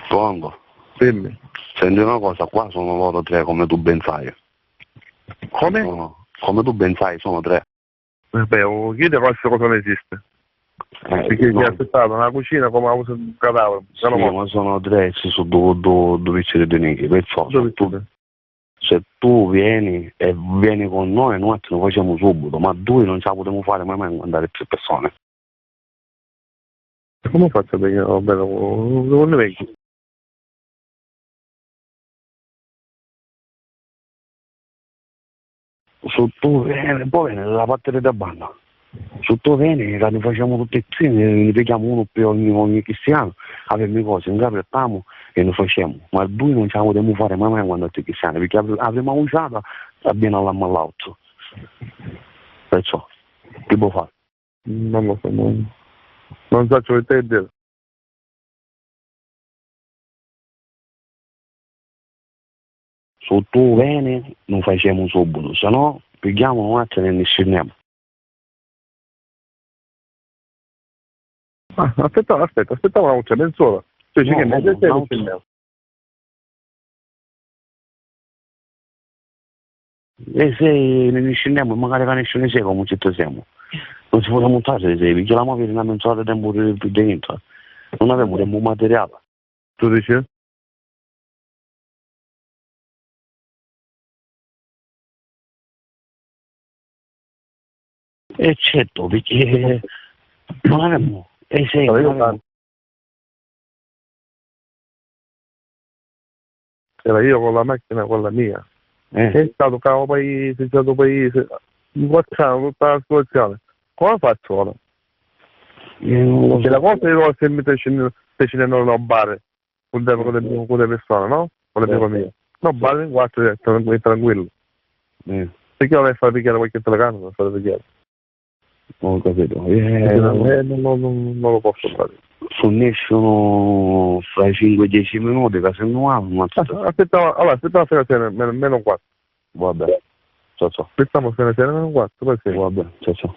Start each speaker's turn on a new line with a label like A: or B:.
A: Pronto?
B: Dimmi.
A: Senti una cosa, qua sono loro tre come tu ben sai.
B: Come?
A: Come tu ben sai, sono tre.
B: Beh, chiede questa cosa non esiste. Perché
A: no.
B: ti ha aspettato nella cucina come ha usato un cadavere.
A: Sì, ma sono tre, ci sono due cittadini, perciò se tu vieni e vieni con noi te lo facciamo subito, ma due non ce la potremo fare mai andare tre persone.
B: Come faccio perché vabbè, non ne vengo?
A: Se tu vieni, poi vieni dalla parte della banda. Se tu vieni, ne facciamo tutti insieme, ne prendiamo uno per ogni cristiano, abbiamo cose, in capo stiamo e ne facciamo. Ma due non ce la potremo fare mai quando siamo cristiani, perché avremo usata abbiamo all'altro. Perciò, che può fare?
B: Non lo so, non so ciò che te dire.
A: Se tu vieni, non facciamo subito, se no pigliamo un attimo e ne scendiamo.
B: Aspetta una voce, mezz'ora. Cioè, che ne sei
A: E se ne scendiamo, magari che ne scendiamo come ci siamo. Non si può montare, perché la muovere una mezz'ora di tempo più dentro. Non abbiamo tempo materiale.
B: Tu dici?
A: E certo, perché non abbiamo. E se non abbiamo.
B: Era io con la macchina, quella mia. È stato cavo paese, mi facciamo tutta la situazione. Come faccio ora? Perché la cosa è sempre scendendo a bar con le persone, no? Con le mie famiglie. No, bar in quattro, tranquillo. Perché non è fare picchiare qualche telecamera, non fare picchiare.
A: Non ho capito.
B: Non lo posso fare.
A: Finiscono fra i 5-10 minuti, che se no
B: Aspettiamo fino a meno 4.
A: Vabbè, ciao.
B: Aspettiamo fino a meno 4, poi sì.
A: Vabbè, ciao.